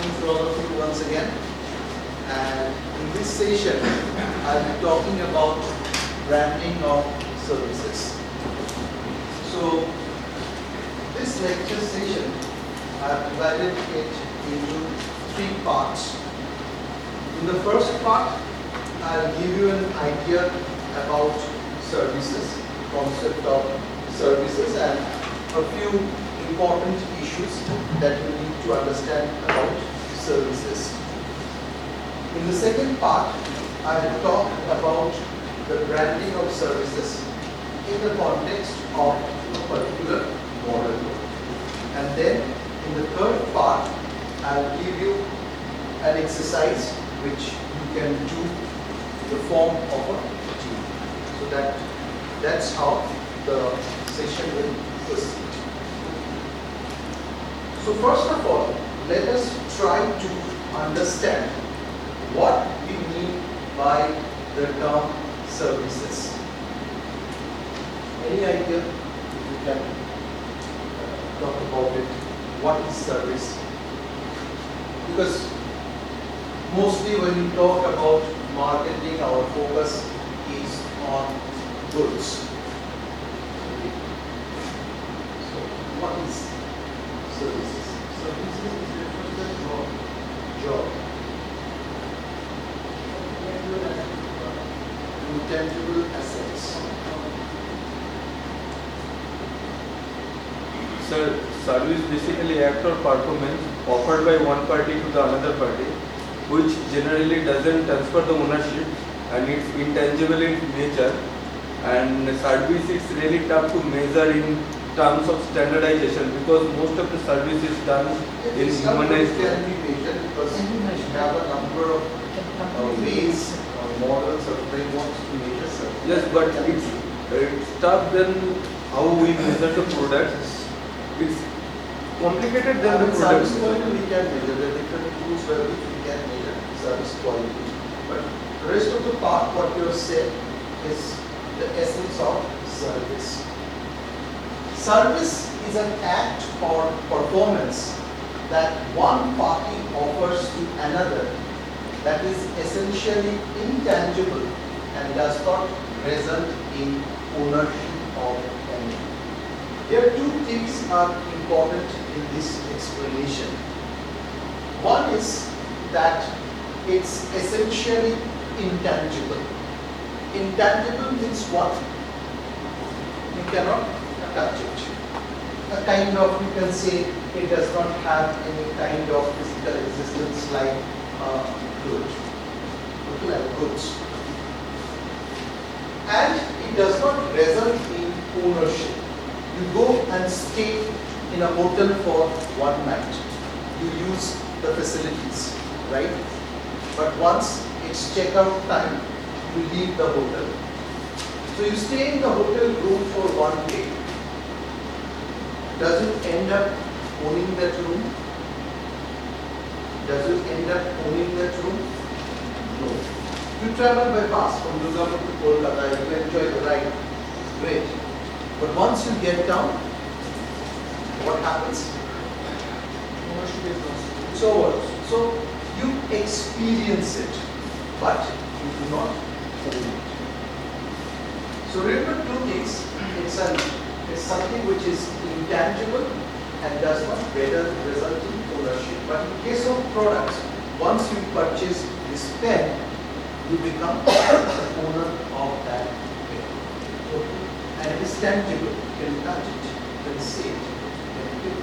afternoon for all of you once again. And in this session, I'll be talking about branding of services. So, this lecture session, I've divided it into 3 parts. In the first part, I'll give you an idea about services, concept of services, and a few important issues that you need to understand about services. In the second part, I will talk about the branding of services in the context of a particular model. And then in the third part, I'll give you an exercise which you can do in the form of a team. So that's how the session will proceed. So first of all, let us try to understand what we mean by the term services. Any idea? You can talk about it. What is service? Because mostly when we talk about marketing, our focus is on goods. Okay. So what is services? Services is referred to as job. Intangible assets. Sir, service basically act or performance offered by one party to the another party, which generally doesn't transfer the ownership and it's intangible in nature. And service is really tough to measure in terms of standardization because most of the service is done in humanized way. Can be measured because you have a number of ways or models or frameworks to measure service. Yes, but it's tough then how we measure the products. It's complicated than the Service product. quality we can measure. There are different tools where we can measure service quality. But the rest of the part, what you have said, is the essence of service. Service is an act or performance that one party offers to another that is essentially intangible and does not result in ownership of anything. Here 2 things are important in this explanation. One is that it's essentially intangible. Intangible means what? You cannot touch it. A kind of, you can say, it does not have any kind of physical existence like good, like goods. And it does not result in ownership. You go and stay in a hotel for one night. You use the facilities, right? But once it's checkout time, you leave the hotel. So you stay in the hotel room for one day. Does it end up owning that room? Does it end up owning that room? No. You travel by bus from Durgapur to Kolkata, you enjoy the ride. Great. But once you get down, what happens? Ownership is lost. It's over. So you experience it, but you do not own it. So remember 2 things. It's something which is intangible and does not result in ownership. But in case of products, once you purchase this pen, you become the owner of that pen. Okay. And it is tangible. You can touch it, you can see it, you can feel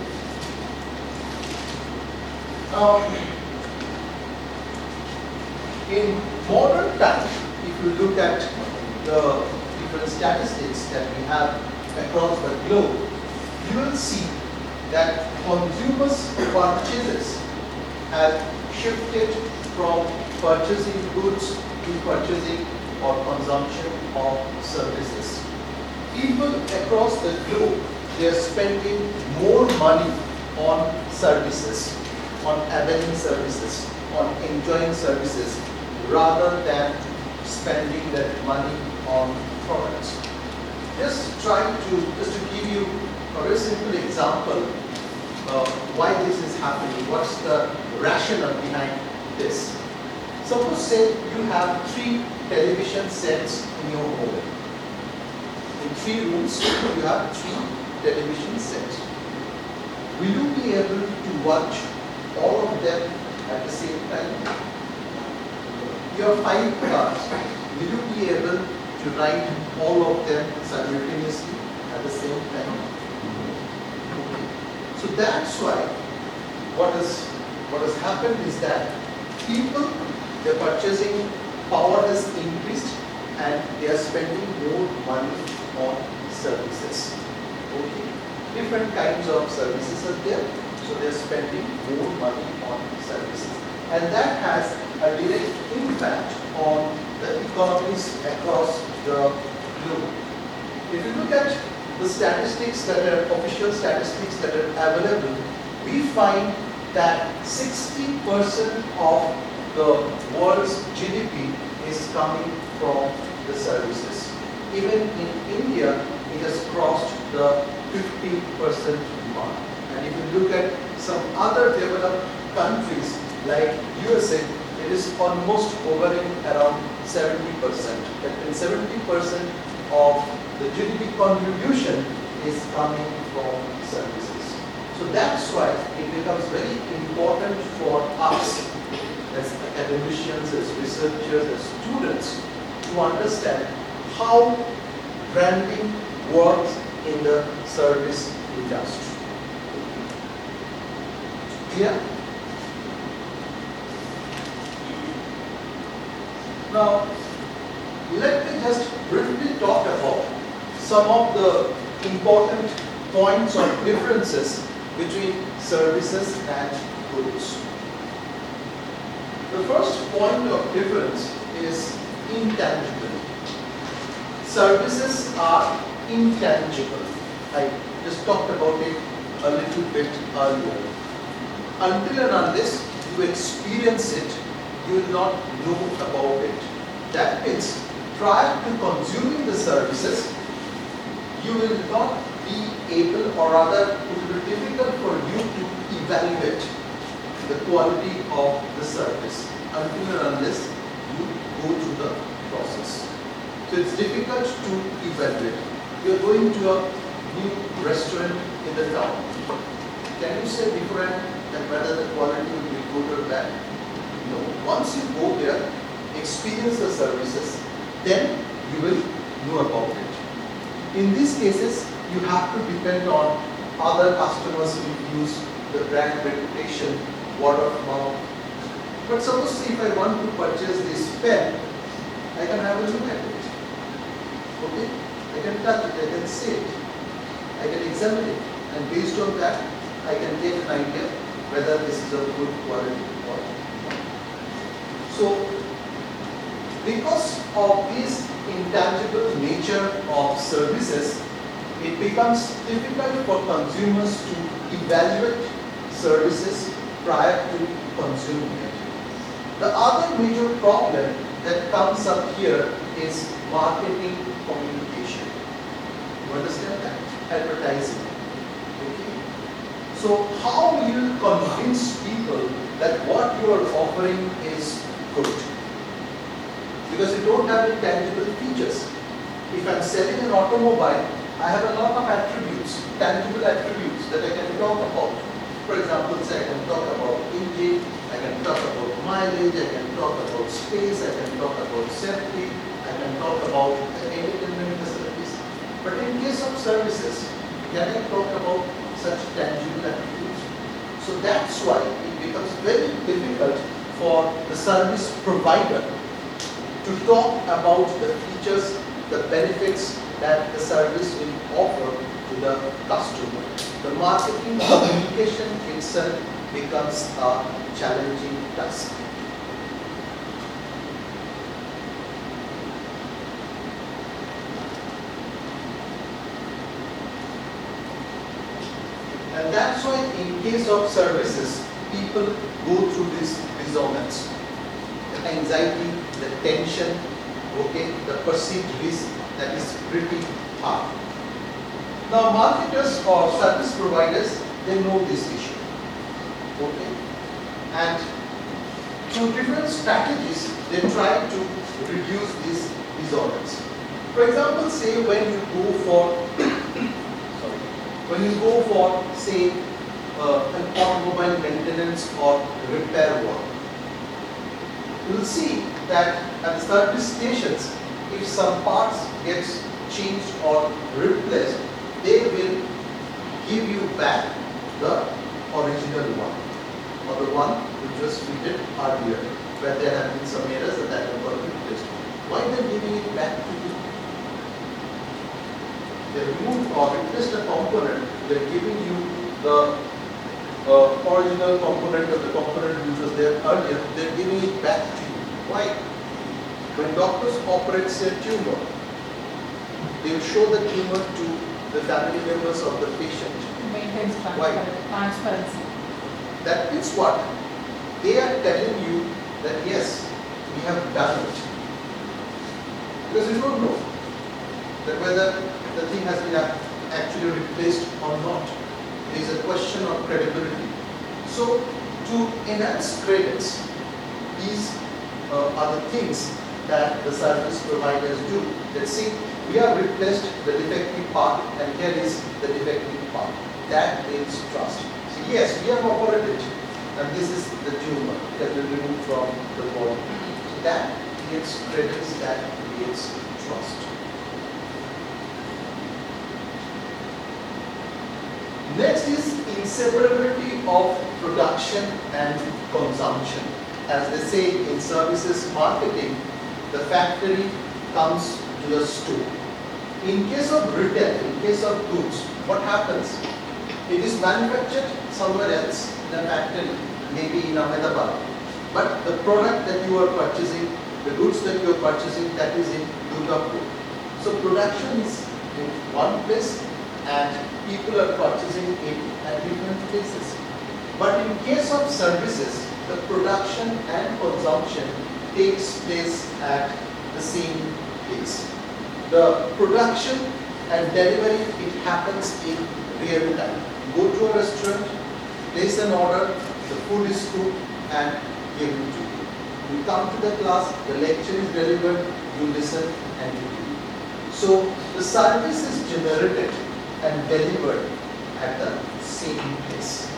it. In modern times, if you look at the different statistics that we have across the globe, you will see that consumers' purchases have shifted from purchasing goods to purchasing or consumption of services. People across the globe, they are spending more money on services, on availing services, on enjoying services, rather than spending that money on products. Just to give you a very simple example, why this is happening, what's the rationale behind this. Suppose say you have 3 television sets in your home. In 3 rooms, you have 3 television sets. Will you be able to watch all of them at the same time? You have 5 cars. Will you be able to ride all of them simultaneously at the same time? Okay. So that's why what has happened is that people, their purchasing power has increased and they are spending more money on services. Okay. Different kinds of services are there, so they are spending more money on services. And that has a direct impact on the economies across the globe. If you look at the statistics that are official statistics that are available, we find that 60% of the world's GDP is coming from the services. Even in India, it has crossed the 50% mark. And if you look at some other developed countries like USA, it is almost hovering around 70%. That means 70% of the GDP contribution is coming from services. So that's why it becomes very important for us as academicians, as researchers, as students to understand how branding works in the service industry. Clear? Now, let me just briefly talk about some of the important points or differences between services and goods. The first point of difference is intangible. Services are intangible. I just talked about it a little bit earlier. Until and unless you experience it, you will not know about it. That means prior to consuming the services, you will not be able, or rather it will be difficult for you to evaluate the quality of the service until and unless you go through the process. So it's difficult to evaluate. You're going to a new restaurant in the town. Can you say beforehand that whether the quality will be good or bad? No. Once you go there, experience the services, then you will know about it. In these cases, you have to depend on other customers' reviews, the brand reputation, word of mouth. But suppose if I want to purchase this pen, I can have a look at it. Okay? I can touch it, I can see it, I can examine it, and based on that, I can get an idea whether this is of good quality or not. So, because of this intangible nature of services, it becomes difficult for consumers to evaluate services prior to consuming it. The other major problem that comes up here is marketing communication. You understand that? Advertising. Okay. So how will you convince people that what you are offering is good? Because you don't have any tangible features. If I'm selling an automobile, I have a lot of attributes, tangible attributes that I can talk about. For example, say I can talk about engine, I can talk about mileage, I can talk about space, I can talk about safety, I can talk about the entertainment facilities. But in case of services, can I talk about such tangible attributes? So that's why it becomes very difficult for the service provider to talk about the features, the benefits that the service will offer to the customer. The marketing communication itself becomes a challenging task. And that's why in case of services, people go through this dissonance. The anxiety, the tension, okay, the perceived risk that is pretty high. Now marketers or service providers, they know this issue. Okay? And through different strategies, they try to reduce these disorders. For example, say when you go for, say, an automobile maintenance or repair work, you will see that at the service stations, if some parts gets changed or replaced, they will give you back the original one, or the one which was fitted earlier, where there have been some errors that have got replaced. Why they are giving it back to you? They remove or replace a component, they are giving you the original component or the component which was there earlier, they are giving it back to you. Why? When doctors operate a tumor, they will show the tumor to the family members of the patient. Maintains Why? transparency. That means what? They are telling you that yes, we have done it. Because you don't know that whether the thing has been actually replaced or not. There is a question of credibility. So, to enhance credits, these are the things that the service providers do. Let's see, we have replaced the defective part and here is the defective part. That builds trust. So yes, we have operated and this is the tumor that will be removed from the body. So that creates credits, that creates trust. Next is inseparability of production and consumption. As they say in services marketing, the factory comes to the store. In case of retail, in case of goods, what happens? It is manufactured somewhere else in a factory, maybe in Ahmedabad. But the product that you are purchasing, the goods that you are purchasing, that is in Durgapur. So production is in one place and people are purchasing it at different places. But in case of services, the production and consumption takes place at the same place. The production and delivery, it happens in real time. Go to a restaurant, place an order, the food is cooked and given to you. You come to the class, the lecture is delivered, you listen and you do. So the service is generated and delivered at the same place.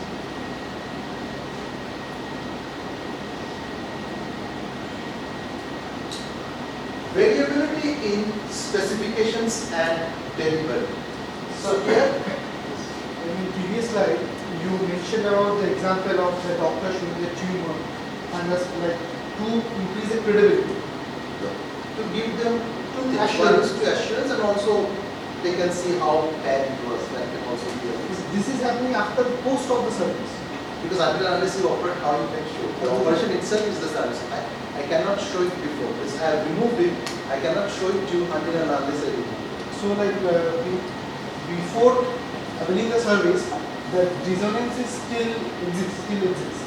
Variability in specifications and delivery. So here, In the previous slide, you mentioned about the example of the doctor showing the tumor and that's like to increase the credibility. to give them two things. Assurance. One is to assurance and also they can see how bad it was. That can also be a reason. This is happening after the post of the service. Because until and unless you operate, how you can show. The operation itself is the service. I cannot show it before. Because I have removed it, I cannot show it to you until and unless I remove it. So like before availing the service, the dissonance is still exists.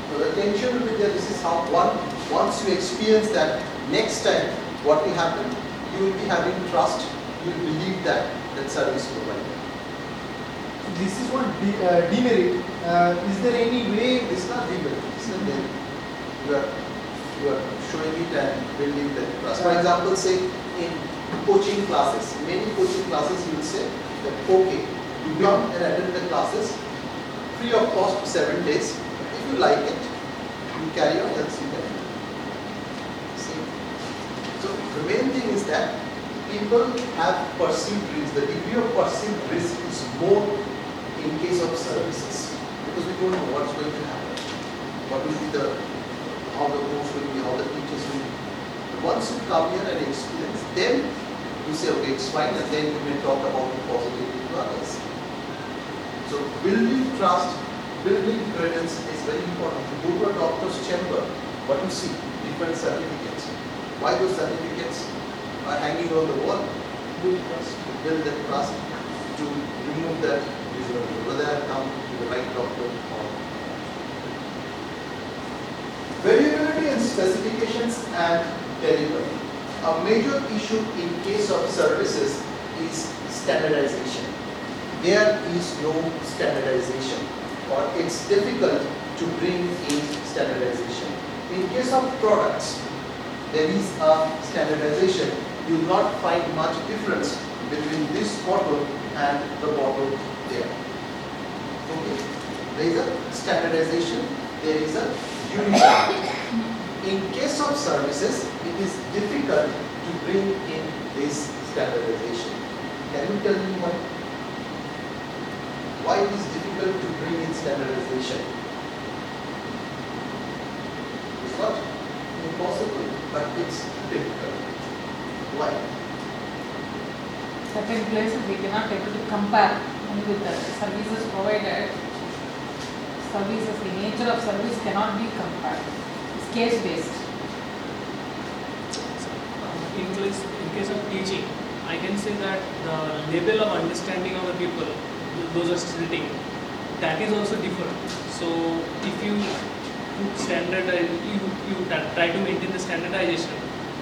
So the tension will be there. This is how once you experience that, next time what will happen, you will be having trust, you will believe that service provider. This is one demerit. Is there any way? It's not legal. It's not there. You are showing it and building that trust. For example, say in coaching classes, many coaching classes you will say that okay, you come and attend the classes free of cost 7 days. If you like it, you carry on, else you can. See? So the main thing is that people have perceived risk. The degree of perceived risk is more in case of services because we don't know what's going to happen, what will be how the course will be, how the teachers will be. But once you come here and experience, then you say, okay, it's fine, and then you may talk about it positively to others. So building trust, building credence is very important. You go to a doctor's chamber, what you see? Different certificates. Why those certificates are hanging on the wall? Build trust, to build that trust, to remove that disability, whether I come to the right doctor or not. Variability in specifications and delivery. A major issue in case of services is standardization. there is no standardization, or it's difficult to bring in standardization. In case of products, there is a standardization. You will not find much difference between this bottle and the bottle there. Okay? There is a standardization, there is a uniformity. In case of services, it is difficult to bring in this standardization. Can you tell me why? Why it is difficult to bring in standardization? It's not impossible, but it's difficult. Why? Certain places we cannot able to compare only with the services provided. Services, the nature of service cannot be compared. It's case based. In case of teaching, I can say that the level of understanding of the people, those are sitting, that is also different. So if you put you try to maintain the standardization,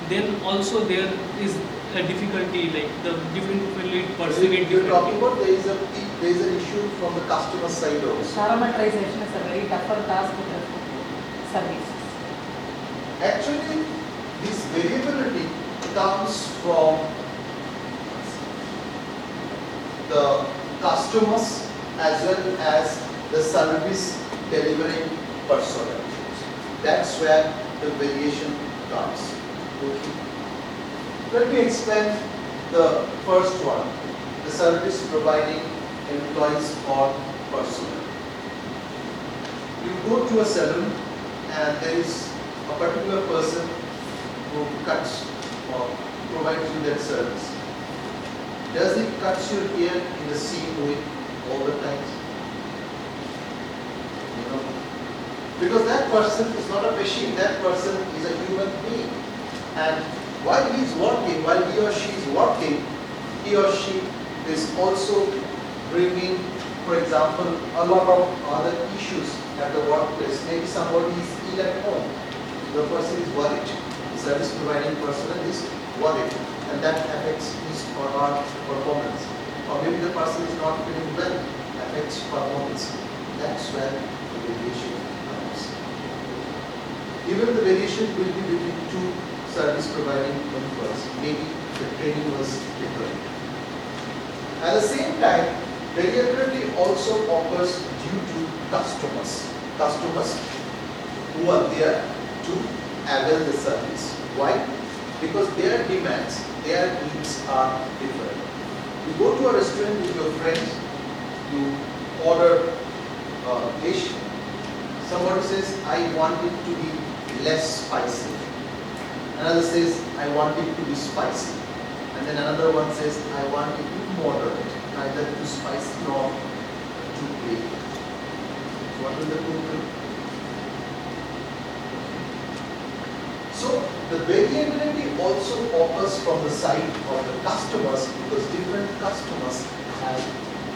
then also there is a difficulty, like the different people perceive it You're talking differently. about there is an issue from the customer side also. Parameterization is a very tougher task with respect to services. Actually, this variability comes from the customers as well as the service delivering personnel. That's where the variation comes. Okay. Let me explain the first one, the service providing employees or personnel. You go to a salon and there is a particular person who cuts or provides you that service. Does he cut your hair in the same way all the time? You know, because that person is not a machine, that person is a human being. And while he is working, while he or she is working, he or she is also bringing, for example, a lot of other issues at the workplace. Maybe somebody is ill at home. The person is worried. The service providing person is worried, and that affects his or her performance. Or maybe the person is not feeling well, affects performance. That's where the variation comes. Even the variation will be between two service providing employees. Maybe the training was different. At the same time, variability also occurs due to customers. Customers who are there to avail the service. Why? Because their demands, their needs are different. You go to a restaurant with your friends, you order a dish. Somebody says, I want it to be less spicy. Another says, I want it to be spicy. And then another one says, I want it to be moderate, neither too spicy nor too plain. What will the group do? So the variability also occurs from the side of the customers, because different customers have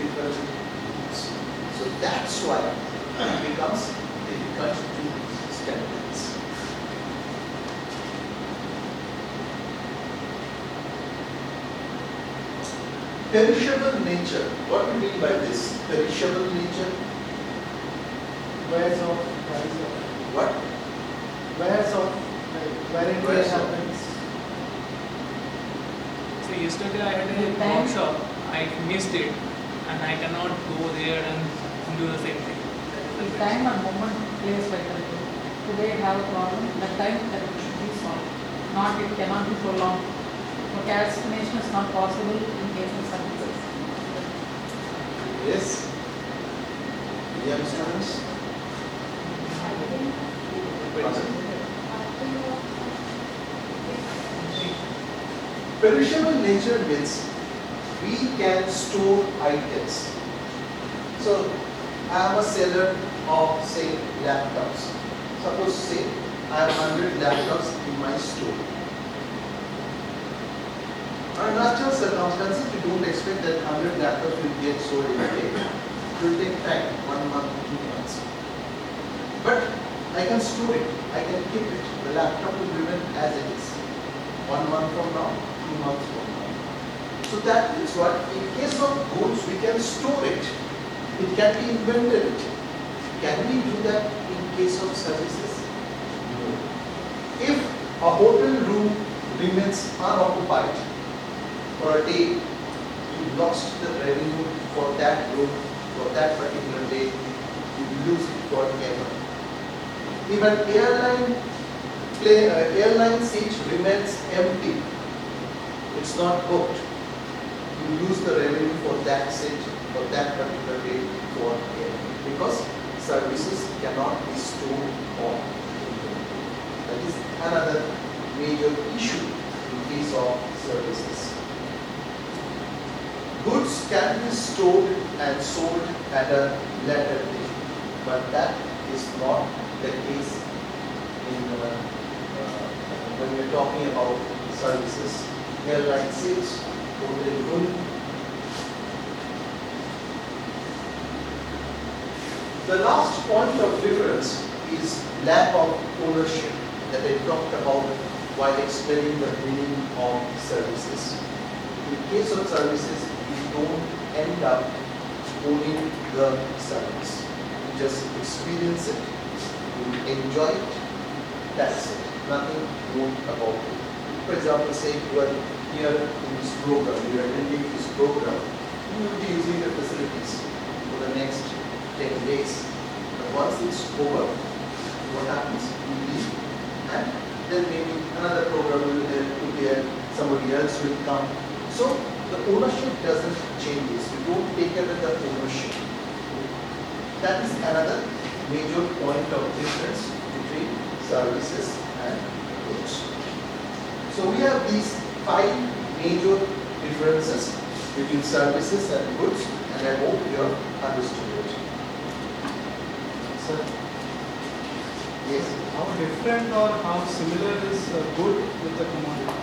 different needs. So that's why it becomes difficult to standardize. Perishable nature. What do you mean by this? Perishable nature? Wears off, dries off. What? Wears off, like wear and tear Wears off. happens. So yesterday I had a Time. workshop, I missed it, and I cannot go there and do the same thing. The time and moment plays vital role. Today I have a problem, the time that it should be solved. Not it cannot be prolonged. Procrastination is not possible in case of services. Yes. Yeah, Mr. Hans? Perishable nature means we can store items. So I am a seller of, say, laptops. Suppose, say, I have 100 laptops in my store. Under natural circumstances, we don't expect that 100 laptops will get sold in a day. It will take time, 1 month, 2 months. But I can store it, I can keep it. The laptop will remain as it is. 1 month from now, 2 months from now. So So that means what? In case of goods, we can store it. It can be invented. Can we do that in case of services? No. If a hotel room remains unoccupied for a day, you lost the revenue for that room for that particular day. You lose it forever. Even airline seat remains empty. It's not booked. You lose the revenue for that seat for that particular day forever because services cannot be stored on inventory. That is another major issue in case of services. Goods can be stored and sold at a later date, but that is not the case when we are talking about services. Airline seats, hotel room. The last point of difference is lack of ownership that I talked about while explaining the meaning of services. In case of services, you don't end up owning the service. You just experience it, you enjoy it, that's it. Nothing more about it. For example, say you are here in this program, you are attending this program, you will be using the facilities for the next 10 days. But once it's over, what happens? You leave and then maybe another program will be there, somebody else will come. So the ownership doesn't change. You don't take away the ownership. That is another major point of difference between services and goods. So we have these 5 major differences between services and goods, and I hope you have understood it. Sir, Yes. how different or how similar is good with the commodity?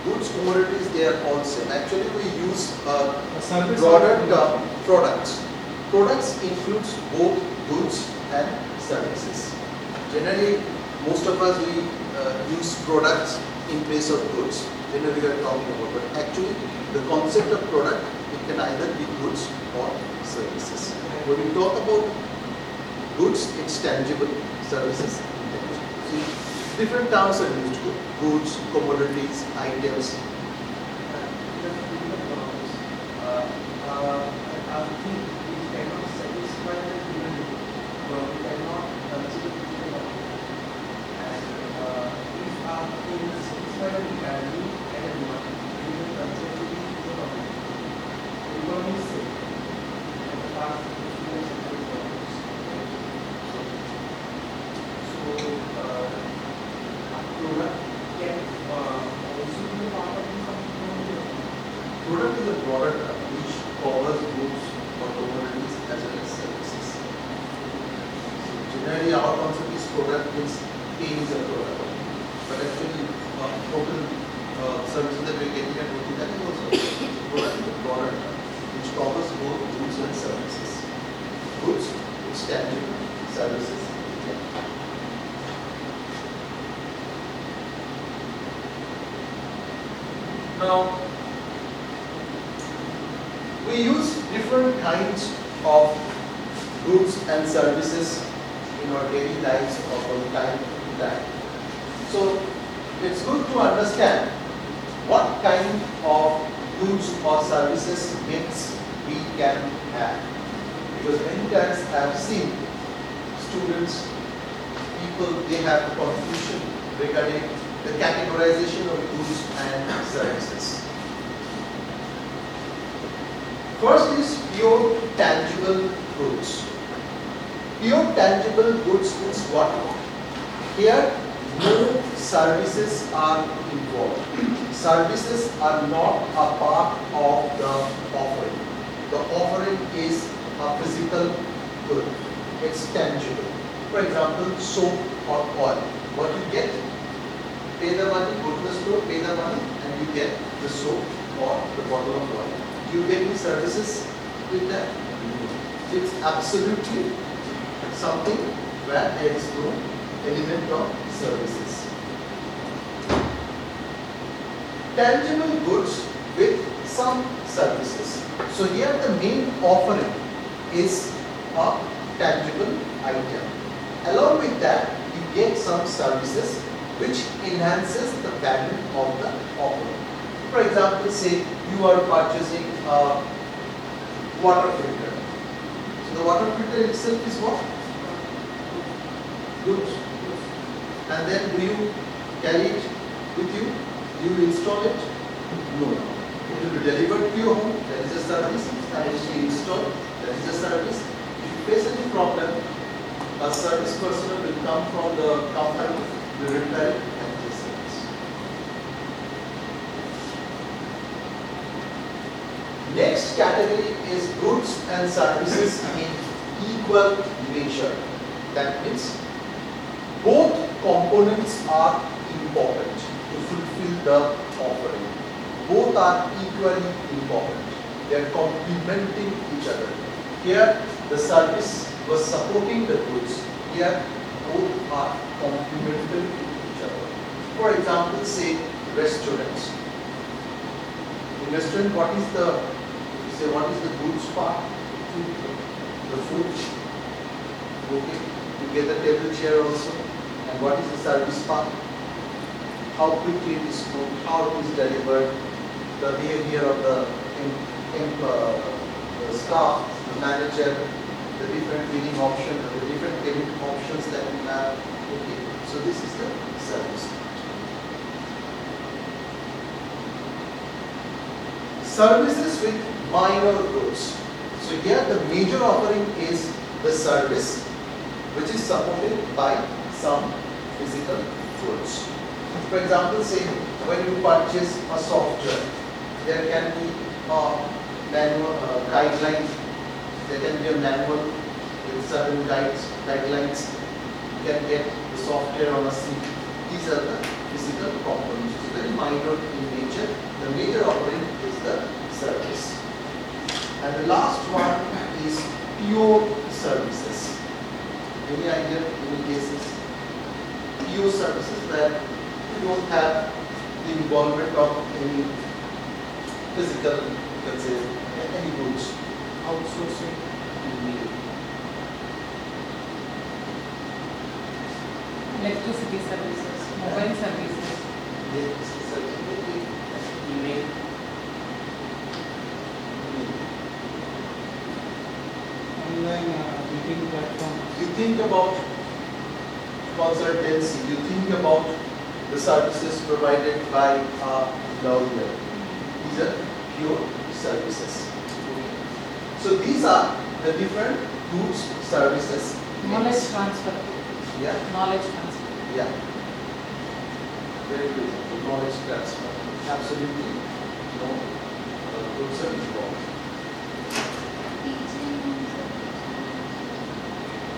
Goods, commodities, they are all same. Actually, we use A service broader or term, products. Products includes both goods and services. Generally, most of us we use products in place of goods. Generally, we are talking about, but actually, the concept of product, it can either be goods or services. When we talk about goods, it's tangible. Services, intangible. See, different terms are used: goods, commodities, items. I think we cannot satisfy the human need. We cannot consider the value. And if our thing is satisfy the value and the demand, we will consider the economy. Economy is safe. And the past experience of the economies. So, a product can also be a part of the economy. Product is a broader term which covers goods or commodities as well as services. So generally, our concept is product means pain is a product, but actually, total services that we are getting at OT, that is also product is a broader term which covers both goods and services. Goods, it's tangible. Services, intangible. Now, we use different kinds of goods and services in our daily lives or from time to time. So, it's good to understand what kind of goods or services mix we can have. Because many times I have seen students, people, they have confusion regarding the categorization of goods and services. First is pure tangible goods. Pure tangible goods means what? Here, no services are involved. Services are not a part of the offering. The offering is a physical good. It's tangible. For example, soap or oil. What you get? Pay the money, go to the store, pay the money, and you get the soap or the bottle of oil. Do you get any services with that? It's absolutely something where there is no element of services. Tangible goods with some services. So here the main offering is a tangible item. Along with that, you get some services which enhances the value of the offering. For example, say you are purchasing a water filter. So the water filter itself is what? Goods. And then do you carry it with you? Do you install it? No. It will be delivered to your home, that is a service, and it will be installed, that is a service. If you face any problem, a service personnel will come from the company, will repair it and give service. Next category is goods and services in equal nature. That means both components are important to fulfill the offering. Both are equally important. They are complementing each other. Here, the service was supporting the goods. Here, both are complementary to each other. For example, say restaurants. In restaurant, what is the goods part? The food. Okay. You get the table chair also. And what is the service part? How quickly it is cooked, how it is delivered, the behavior of the staff, the manager, the different billing options, the different payment options that we have. Okay, so this is the service part. Services with minor goods. So here the major offering is the service, which is supported by some physical goods. For example, say when you purchase a software, there can be a manual guidelines. There can be a manual with certain guidelines. You can get the software on a CD. These are the physical components. It's very minor in nature. The major offering is the service. And the last one is pure services. Any idea, any cases? Pure services where you don't have the involvement of any physical, you can say, any goods. Outsourcing. Electricity services, mobile services. Email. Online meeting platform. You think about consultancy, you think about the services provided by a lawyer. These are pure services. So these are the different goods, services. Knowledge transfer. Yeah, Knowledge transfer. yeah. Very good. Knowledge transfer. Absolutely no goods are involved.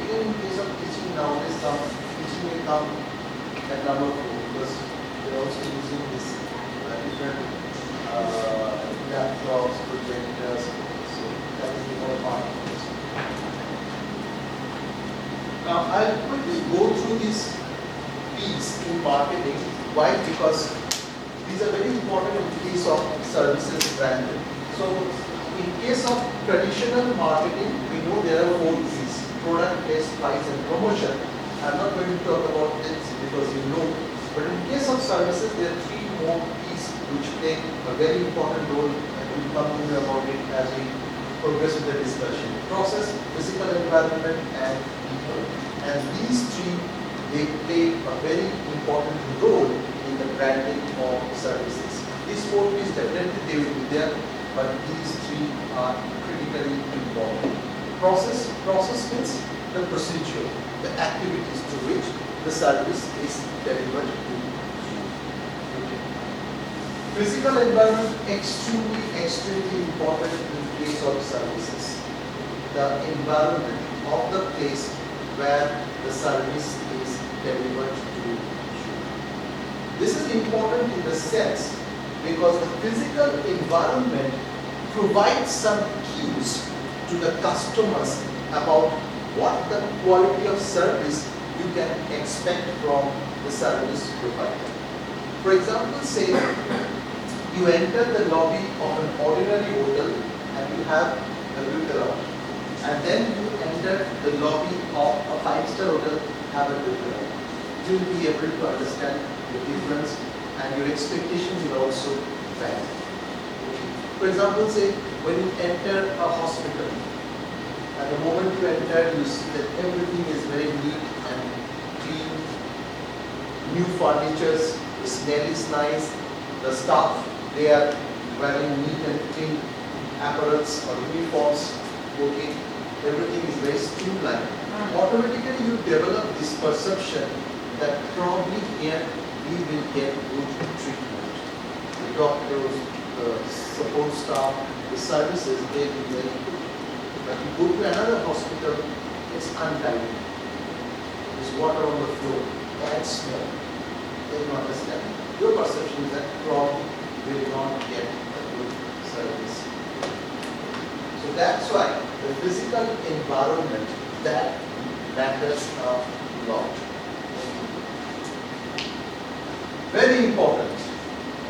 Even in case of teaching nowadays, some teaching may come at number 4 because they're also using this different laptops, projectors, so that is the other part of this. Now I'll quickly go through this piece in marketing. Why? Because these are very important in case of services branding. So in case of traditional marketing, we know there are 4 P's: product, place, price, and promotion. I'm not going to talk about this because you know. But in case of services, there are 3 more P's which play a very important role, and we'll come to know about it as we progress with the discussion. Process, physical environment, and people. And these 3, they play a very important role in the branding of services. These 4 P's definitely they will be there, but these 3 are critically important. Process means the procedure, the activities to which the service is delivered to you. Okay. Physical environment extremely important in case of services. The environment of the place where the service is delivered to you. This is important in the sense because the physical environment provides some cues to the customers about what the quality of service you can expect from the service provider. For example, say You enter the lobby of an ordinary hotel and you have a look around. And then you enter the lobby of a five-star hotel, have a look around. You will be able to understand the difference and your expectation will also vary. For example, say when you enter a hospital, and the moment you enter, you see that everything is very neat and clean, new furnitures, the smell is nice, the staff, they are wearing neat and clean apparels or uniforms, working, everything is very streamlined. Automatically you develop this perception that probably here we will get good treatment. The doctors, the support staff, the services, they will be very good. But you go to another hospital, it's untidy. There's water on the floor, bad smell. Then you understand. Your perception is that probably will not get a good service. So that's why the physical environment that matters a lot. Very important.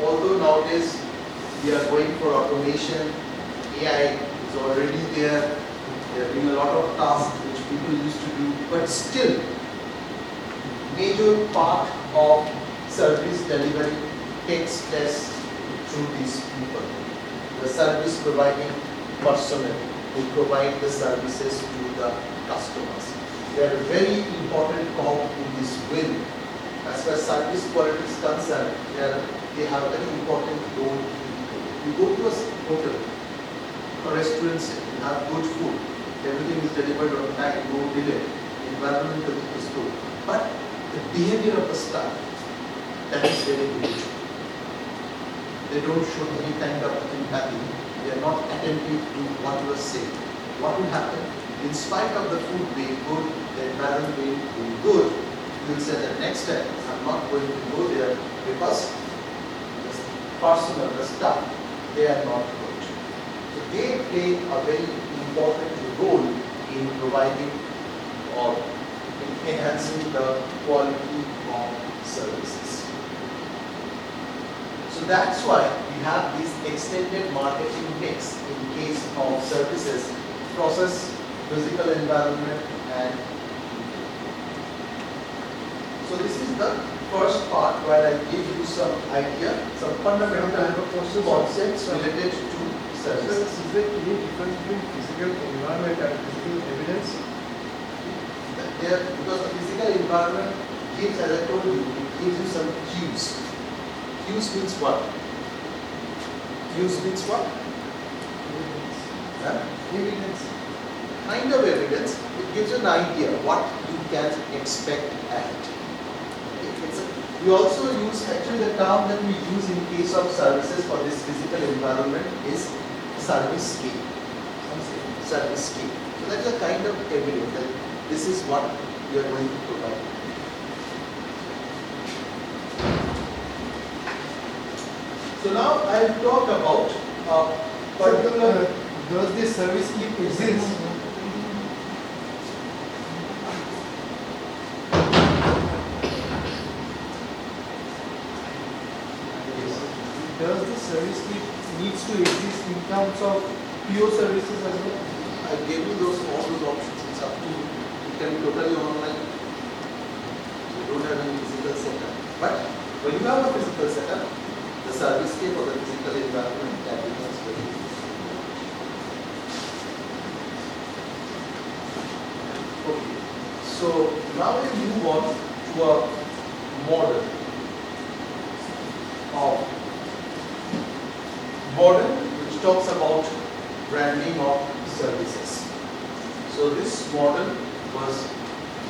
Although nowadays we are going for automation, AI is already there. They are doing a lot of tasks which people used to do, but still, major part of service delivery takes place through these people. The service providing personnel who provide the services to the customers. They are a very important cog in this wheel. As far as service quality is concerned, they have a very important role. You go to a hotel, a restaurant, you have good food, everything is delivered on time, no delay, environment is good. But the behavior of the staff, that is very good. They don't show any kind of empathy. They are not attentive to what you are saying. What will happen? In spite of the food being good, the environment being good, you will say that next time I'm not going to go there because the personnel, the staff, they are not good. So they play a very important role in providing or in enhancing the quality of services. So that's why we have this extended marketing mix in case of services, process, physical environment, and so this is the first part where I give you some idea, some fundamental concepts related to services. Is there any difference between physical environment and physical evidence? Because the physical environment gives, as I told you, it gives you some cues. Cues means what? Cues means what? Huh? Evidence. Kind of evidence. It gives you an idea what you can expect at. We also use, actually the term that we use in case of services for this physical environment is service scale. Service scale. So that's a kind of evidence that this is what we are going to provide. So now I will talk about a particular. Does this service keep exist? Does the service keep needs to exist in terms of pure services as well? I gave you all those options. It's up to you. It can be totally online. You don't have any physical setup. But when you have a physical setup, the service scale for the physical environment that becomes very easy. Okay. So now we move on to a model which talks about branding of services. So this model was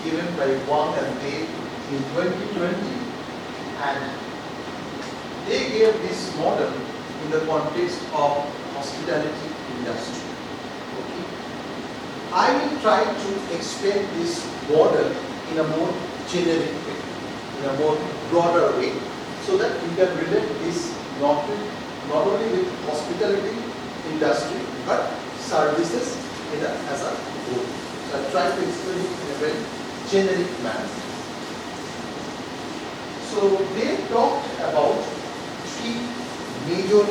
given by Wang and Dave in 2020, and they gave this model in the context of hospitality industry. Okay. I will try to explain this model in a more generic way, in a more broader way, so that you can relate this not only with hospitality industry but services as a whole. So I try to explain it in a very generic manner. So they talked about three major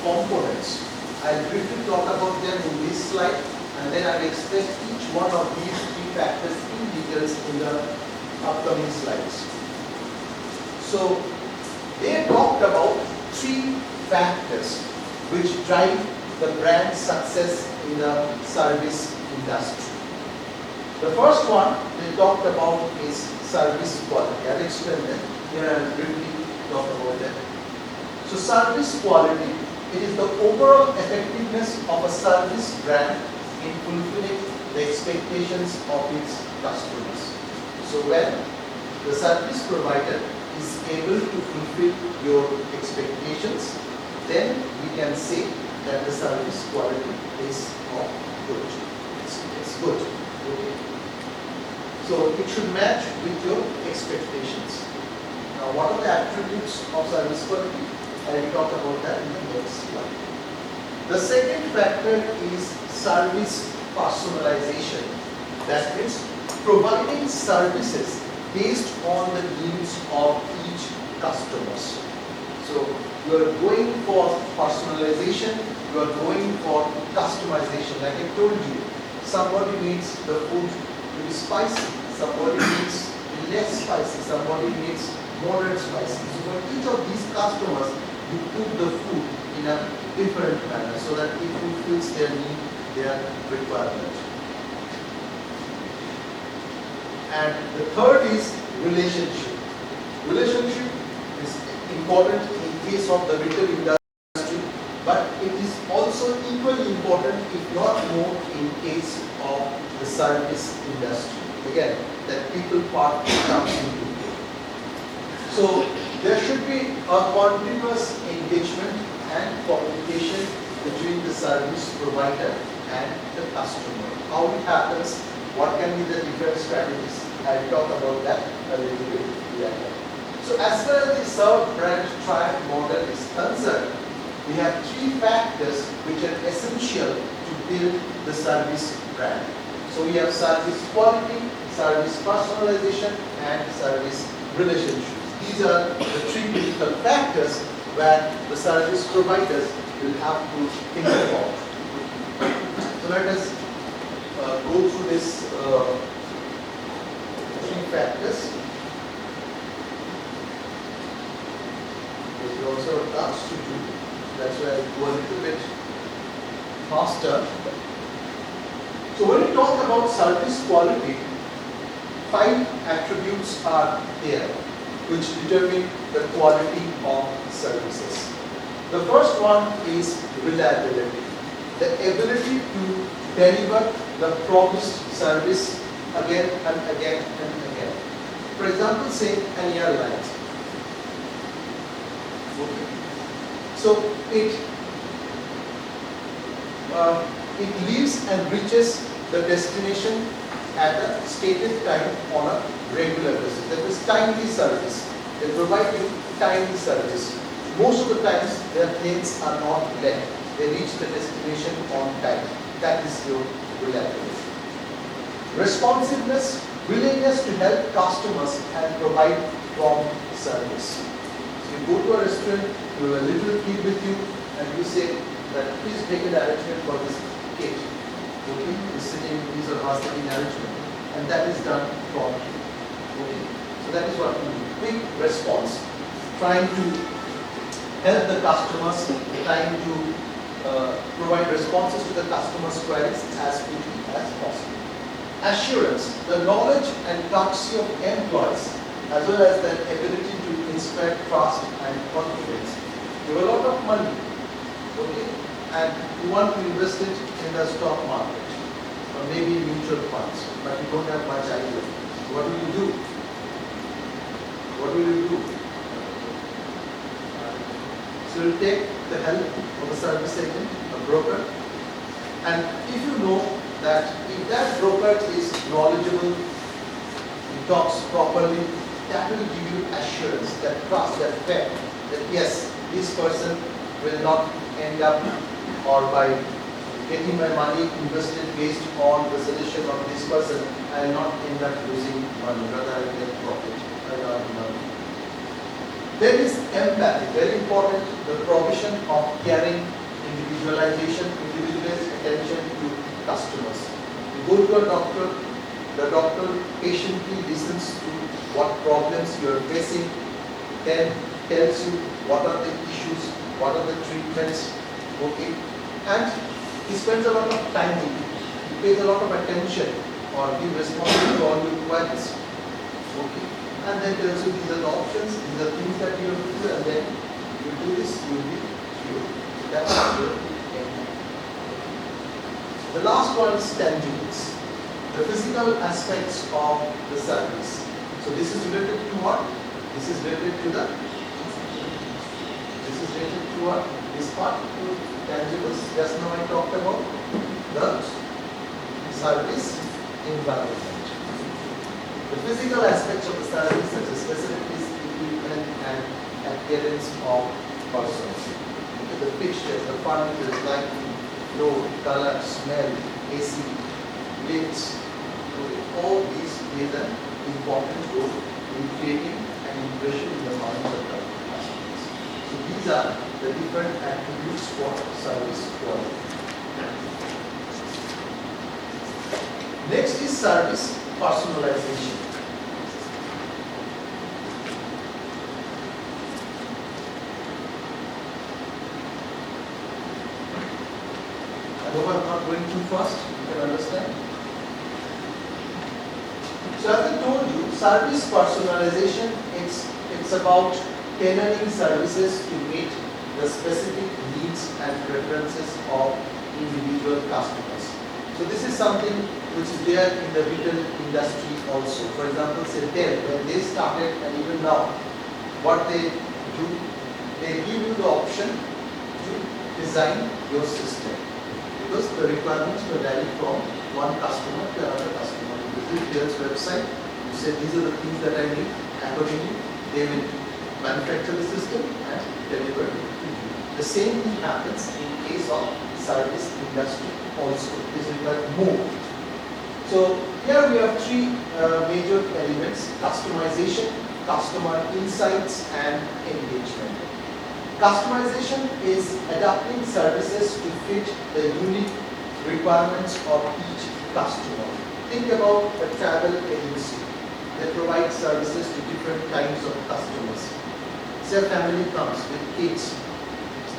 components. I'll briefly talk about them in this slide, and then I'll explain each one of these three factors in details in the upcoming slides. So they talked about three factors which drive the brand success in the service industry. The first one they talked about is service quality. I'll explain that. Here I'll briefly talk about that. So service quality, it is the overall effectiveness of a service brand in fulfilling the expectations of its customers. So when the service provider is able to fulfill your expectations, then we can say that the service quality is of good. It's good. Okay. So it should match with your expectations. Now, what are the attributes of service quality? I will talk about that in the next slide. The second factor is service personalization. That means providing services based on the needs of each customers. So you are going for personalization, you are going for customization. Like I told you, somebody needs the food to be spicy, somebody needs less spicy, somebody needs moderate spicy. So for each of these customers, you put the food in a different manner so that it fulfills their need, their requirement. And the third is relationship. Relationship is important in case of the retail industry, but it is also equally important, if not more, in case of the service industry. Again, that people part comes into play. So there should be a continuous engagement and communication between the service provider and the customer. How it happens, what can be the different strategies? I'll talk about that a little bit later. So as far as the serve brand trial model is concerned, we have three factors which are essential to build the service brand. So we have service quality, service personalization, and service relationship. These are the three critical factors where the service providers will have to think about. So let us go through this three factors. There's also a task to do. That's why I go a little bit faster. So when we talk about service quality, 5 attributes are there which determine the quality of services. The first one is reliability, the ability to deliver the promised service again and again and again. For example, say an airline. Okay. So it leaves and reaches the destination at a stated time on a regular basis. That is timely service. They provide you timely service. Most of the times their planes are not late. They reach the destination on time. That is your reliability. Responsiveness, willingness to help customers and provide prompt service. So you go to a restaurant, you have a little kid with you, and you say that please make an arrangement for this kid. Okay, he's sitting, he's or her sitting arrangement, and that is done promptly. Okay, so that is what we do. Quick response, trying to help the customers, trying to provide responses to the customers' queries as quickly as possible. Assurance, the knowledge and courtesy of employees, as well as the ability to inspire trust and confidence. You have a lot of money, okay, and you want to invest it in the stock market or maybe mutual funds, but you don't have much idea. What will you do? What will you do? So you take the help of a service agent, a broker, and if you know that if that broker is knowledgeable, he talks properly, that will give you assurance, that trust, that faith, that yes, this person will not end up, or by getting my money invested based on the suggestion of this person, I will not end up losing money, rather I will get profit. I earn money. There is empathy, very important, the provision of caring, individualization, individualized attention to customers. You go to a doctor, the doctor patiently listens to what problems you are facing, then tells you what are the issues, what are the treatments, okay, and he spends a lot of time with you, he pays a lot of attention or be responsible to all your queries, okay, and then tells you these are the options, these are things that you have to do, and then you do this, you will be cured. That's your end. The last one is tangibles, the physical aspects of the service. So this is related to what? This is related to the, this is related to what? This part, tangibles. Just now I talked about the service environment. The physical aspects of the service, such as facilities, equipment, and appearance of persons. The fixtures, the furniture, lighting, floor, color, smell, AC, lights, all these play an important role in creating an impression in the minds of the customers. So these are the different attributes for service quality. Next is service personalization. I hope I'm not going too fast, you can understand. So as I told you, service personalization, it's about tailoring services to meet the specific needs and preferences of individual customers. So this is something which is there in the retail industry also. For example, say Dell, when they started and even now, what they do, they give you the option to design your system. Because the requirements will vary from one customer to another customer. You visit Dell's website, you say these are the things that I need, accordingly they will manufacture the system and deliver it to you. The same thing happens in case of service industry also. It is required more. So here we have three major elements: customization, customer insights, and engagement. Customization is adapting services to fit the unique requirements of each customer. Think about a travel agency. They provide services to different kinds of customers. Say a family comes with kids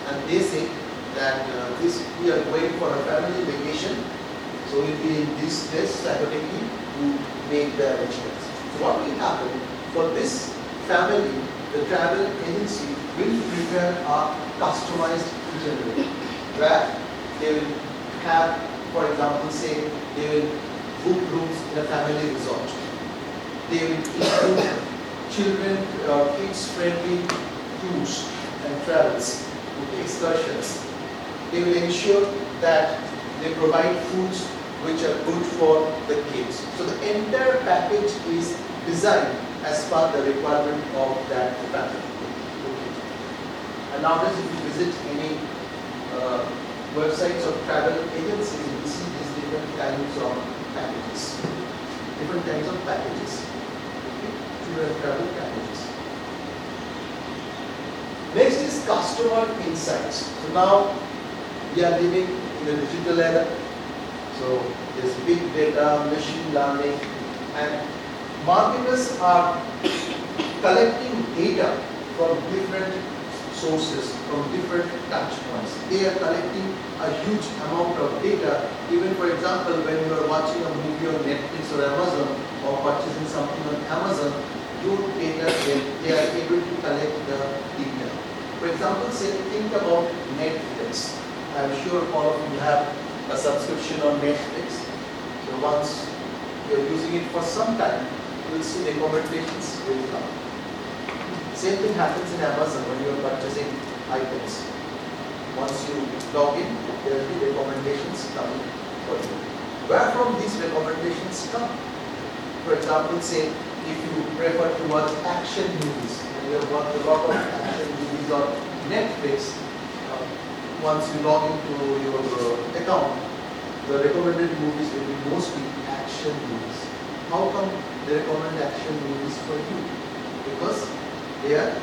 and they say that we are going for a family vacation, so we'll be in this place, accordingly to make the arrangements. So what will happen for this family? The travel agency will prepare a customized itinerary where they will have, for example, say they will book rooms in a family resort. They will include children or kids-friendly tours and travels, excursions. They will ensure that they provide foods which are good for the kids. So the entire package is designed as per the requirement of that family. Okay. And nowadays, if you visit any websites of travel agencies, you will see these different kinds of packages. Different kinds of packages. Okay. Tour and travel packages. Next is customer insights. So now we are living in the digital era. So there's big data, machine learning, and marketers are collecting data from different sources, from different touch points. They are collecting a huge amount of data. Even for example, when you are watching a movie on Netflix or Amazon, or purchasing something on Amazon, your data, they are able to collect the data. For example, say think about Netflix. I'm sure all of you have a subscription on Netflix. So once you're using it for some time, you will see recommendations will come. Same thing happens in Amazon when you are purchasing items. Once you log in, there will be recommendations coming for you. Where from these recommendations come? For example, say if you prefer to watch action movies, and you have watched a lot of action movies on Netflix, once you log into your account, the recommended movies will be mostly action movies. How come they recommend action movies for you? Because they are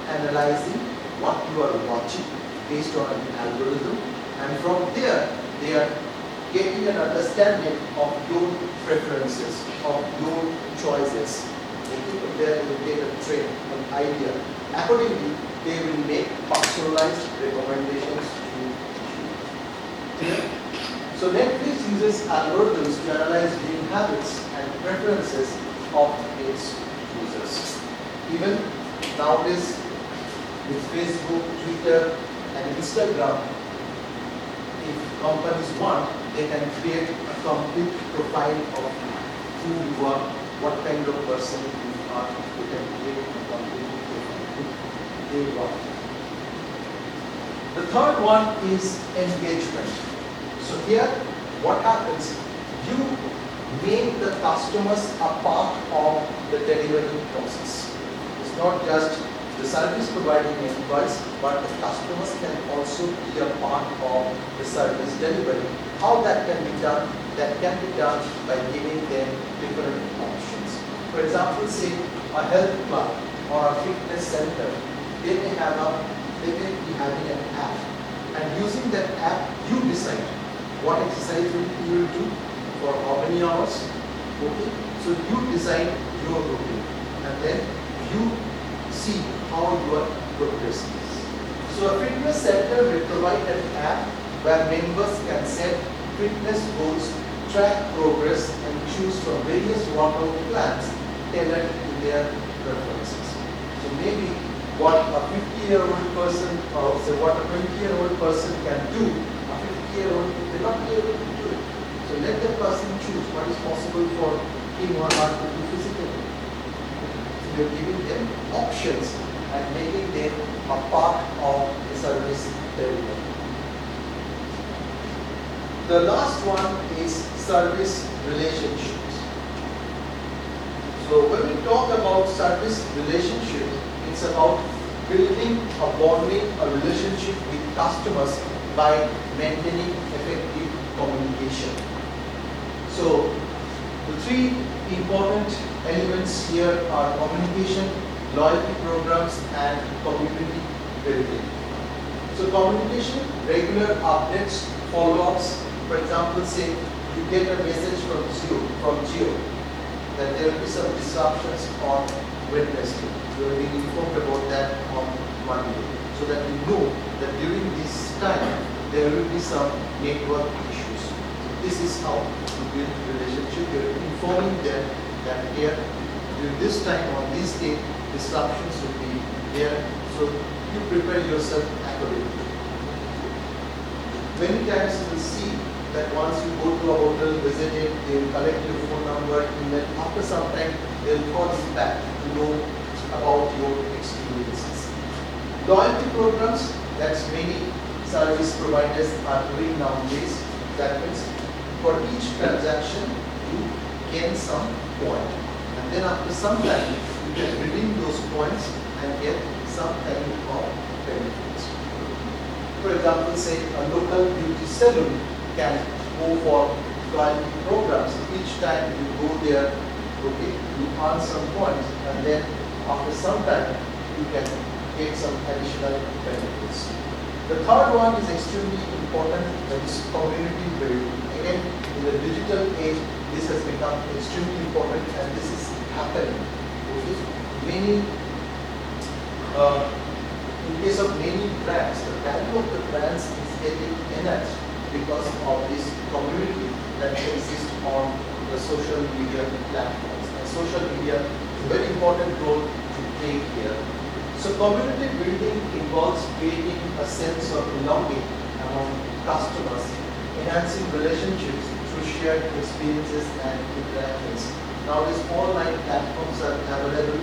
analyzing what you are watching based on an algorithm, and from there they are getting an understanding of your preferences, of your choices. Okay, from there they will get a trend, an idea. Accordingly, they will make personalized recommendations to you. Clear? So Netflix uses algorithms to analyze viewing habits and preferences of its users. Even nowadays, with Facebook, Twitter, and Instagram, if companies want, they can create a complete profile of who you are, what kind of person you are. You can create a complete profile if they want. The third one is engagement. So here, what happens? You make the customers a part of the delivery process. It's not just the service providing employees, but the customers can also be a part of the service delivery. How that can be done? That can be done by giving them different options. For example, say a health club or a fitness center, they may be having an app, and using that app, you decide what exercise you will do for how many hours. Okay, so you design your routine, and then you see how you are progressing. So a fitness center will provide an app where members can set fitness goals, track progress, and choose from various workout plans tailored to their preferences. So maybe what a 50-year-old person or say what a 20-year-old person can do, a 50-year-old will not be able to do it. So let the person choose what is possible for him or her to do physically. We are giving them options and making them a part of the service delivery. The last one is service relationships. So when we talk about service relationships, it's about building a bonding, a relationship with customers by maintaining effective communication. So the three important elements here are communication, loyalty programs, and community building. So communication, regular updates, follow-ups. For example, say you get a message from Jio that there will be some disruptions on Wednesday. You will be informed about that on Monday, so that you know that during this time there will be some network issues. This is how you build relationship. You are informing them that here during this time on this day disruptions will be there, so you prepare yourself accordingly. Many times you will see that once you go to a hotel, visit it, they will collect your phone number, and then after some time they will call you back to know about your experiences. Loyalty programs, that's many service providers are doing nowadays. That means for each transaction you gain some point, and then after some time you can redeem those points and get some kind of benefits. For example, say a local beauty salon can go for loyalty programs. Each time you go there, okay, you earn some points, and then after some time you can get some additional benefits. The third one is extremely important, that is community building. Again, in the digital age, this has become extremely important, and this is happening. Okay? Many, in case of many brands, the value of the brands is getting enhanced because of this community that exists on the social media platforms. And social media is a very important role to play here. So community building involves creating a sense of belonging among customers, enhancing relationships through shared experiences and interactions. Nowadays, online platforms are available,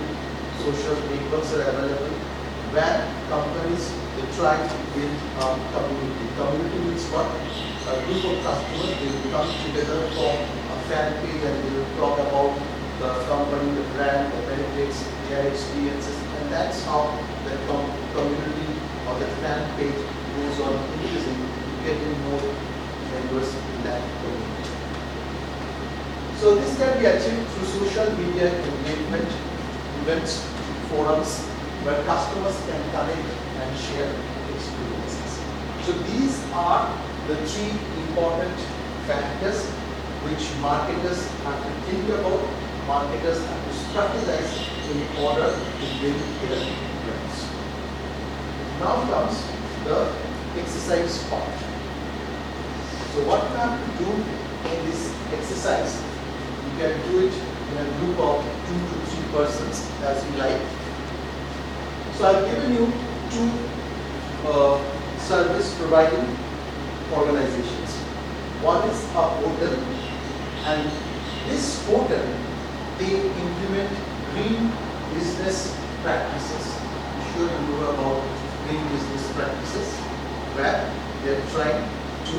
social networks are available, where companies they try to build a community. Community means what? A group of customers, they will come together, form a fan page, and they will talk about the company, the brand, the benefits, their experiences, and that's how the community or the fan page goes on increasing, getting more members in that community. So this can be achieved through social media engagement, events, forums, where customers can connect and share experiences. So these are the three important factors which marketers have to think about, marketers have to strategize in order to build their brands. Now comes the exercise part. So what you have to do in this exercise, you can do it in a group of 2 to 3 persons as you like. So I've given you two service providing organizations. One is a hotel, and this hotel, they implement green business practices. I'm sure you know about green business practices, where they are trying to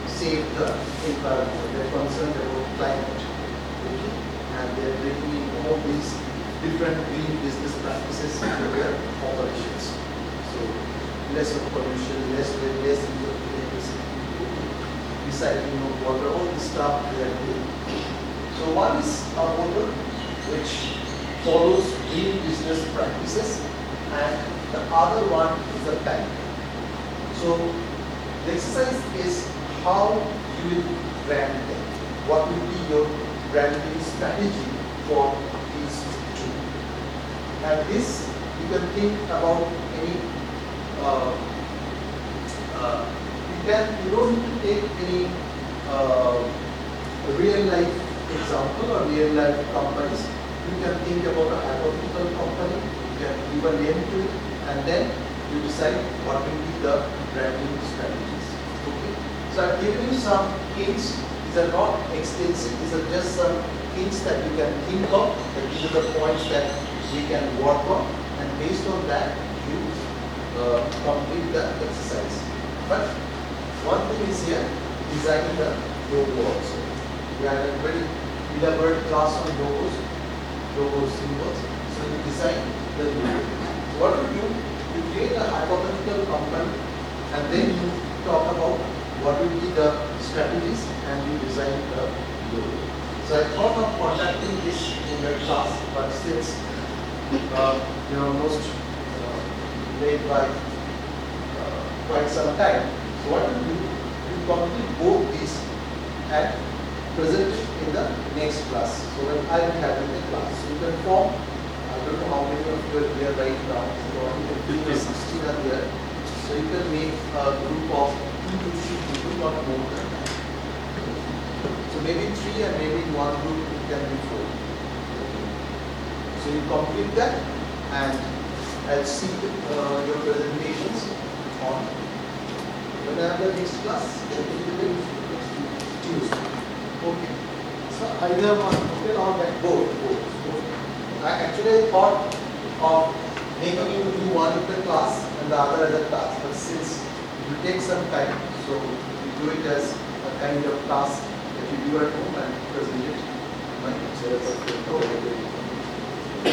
save the environment. They are concerned about climate. Okay? And they are bringing in all these different green business practices into their operations. So less of pollution, less use of electricity, recycling of water, all this stuff they are doing. So one is a hotel which follows green business practices, and the other one is a bank. So the exercise is how you will brand them. What will be your branding strategy for these two? And this you can think about any. You don't need to take any real life example or real life companies. You can think about a hypothetical company. You can give a name to it, and then you decide what will be the branding strategies. Okay. So I've given you some hints. These are not extensive. These are just some hints that you can think of. That these are the points that we can work on, and based on that, you complete the exercise. But one thing is here, designing the logo also. We had a very elaborate class on logos, logo symbols. So you design the logo. So what you do, you create a hypothetical company, and then you talk about what will be the strategies, and you design the logo. So I thought of conducting this in the class, but since almost late by quite some time. So what you do, you complete both these and present it in the next class. So when I will have in the class, so you can form. I don't know how many of you are here right now. So I think 16 are there. So you can make a group of 2 to 3 people, not more than that. So maybe 3, and maybe in one group it can be 4. So you complete that, and I'll see your presentations on when I have the next class. Tuesday. Okay. So either one, hotel or bank. Both. I actually thought of making you do one in the class and the other as a task, but since it will take some time, so we do it as a kind of task that you do at home and present